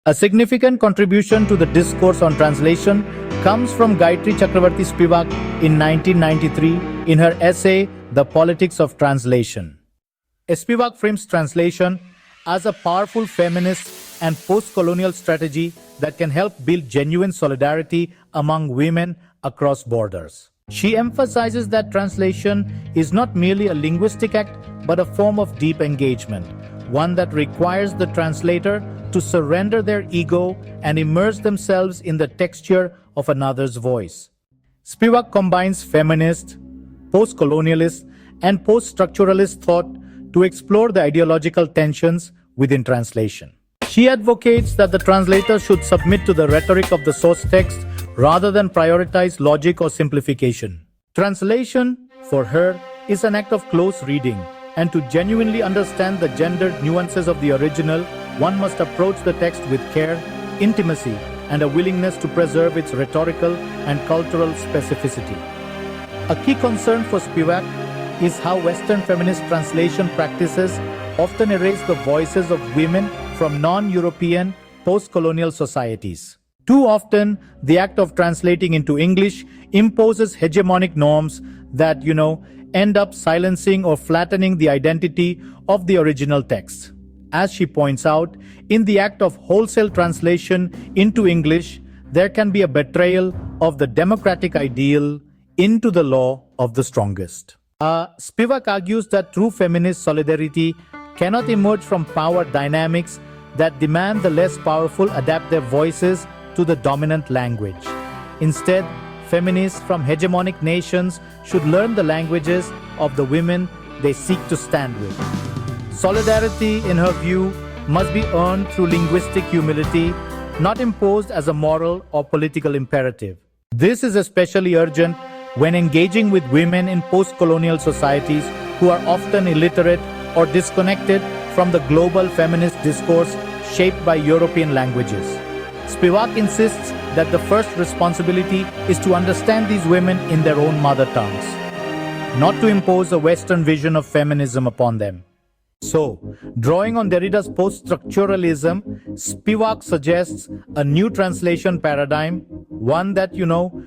A significant contribution to the discourse on translation comes from Gayatri Spivak in 1993 in her essay, The Politics of Translation. Spivak frames translation as a powerful feminist and post-colonial strategy that can help build genuine solidarity among women across borders. She emphasizes that translation is not merely a linguistic act, but a form of deep engagement, one that requires the translator to surrender their ego and immerse themselves in the texture of another's voice. Spivak combines feminist, post-colonialist, and post-structuralist thought to explore the ideological tensions within translation. She advocates that the translator should submit to the rhetoric of the source text rather than prioritize logic or simplification. Translation, for her, is an act of close reading, and to genuinely understand the gendered nuances of the original, one must approach the text with care, intimacy, and a willingness to preserve its rhetorical and cultural specificity. A key concern for Spivak is how Western feminist translation practices often erase the voices of women from non-European post-colonial societies. Too often, the act of translating into English imposes hegemonic norms that, end up silencing or flattening the identity of the original text. As she points out, in the act of wholesale translation into English, there can be a betrayal of the democratic ideal into the law of the strongest. Spivak argues that true feminist solidarity cannot emerge from power dynamics that demand the less powerful adapt their voices to the dominant language. Instead, feminists from hegemonic nations should learn the languages of the women they seek to stand with. Solidarity, in her view, must be earned through linguistic humility, not imposed as a moral or political imperative. This is especially urgent when engaging with women in post-colonial societies who are often illiterate or disconnected from the global feminist discourse shaped by European languages. Spivak insists that the first responsibility is to understand these women in their own mother tongues, not to impose a Western vision of feminism upon them. So, drawing on Derrida's post-structuralism, Spivak suggests a new translation paradigm, one that,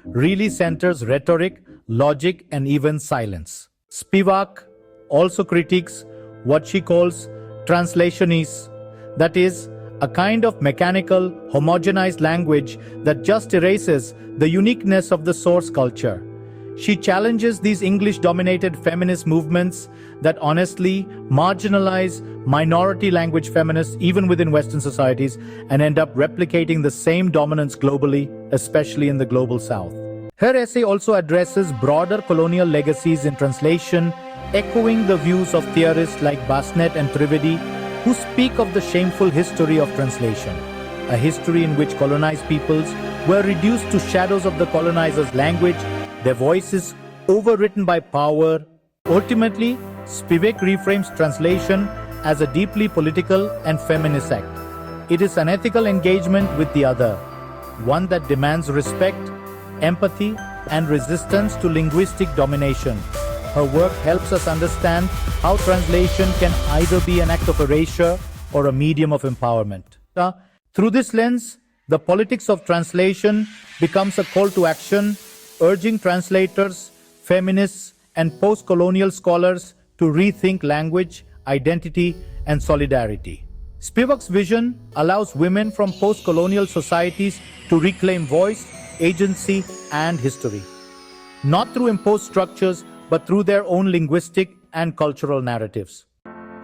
really centers rhetoric, logic, and even silence. Spivak also critiques what she calls Translationese, that is, a kind of mechanical, homogenized language that just erases the uniqueness of the source culture. She challenges these English-dominated feminist movements that honestly marginalize minority language feminists even within Western societies and end up replicating the same dominance globally, especially in the global South. Her essay also addresses broader colonial legacies in translation, echoing the views of theorists like Basnet and Trivedi, who speak of the shameful history of translation, a history in which colonized peoples were reduced to shadows of the colonizer's language, their voices overwritten by power. Ultimately, Spivak reframes translation as a deeply political and feminist act. It is an ethical engagement with the other, one that demands respect, empathy, and resistance to linguistic domination. Her work helps us understand how translation can either be an act of erasure or a medium of empowerment. Through this lens, the politics of translation becomes a call to action, urging translators, feminists, and post-colonial scholars to rethink language, identity, and solidarity. Spivak's vision allows women from post-colonial societies to reclaim voice, agency, and history, not through imposed structures, but through their own linguistic and cultural narratives.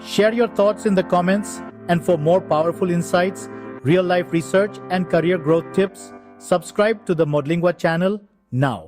Share your thoughts in the comments, and for more powerful insights, real-life research, and career growth tips, subscribe to the Modlingua channel now.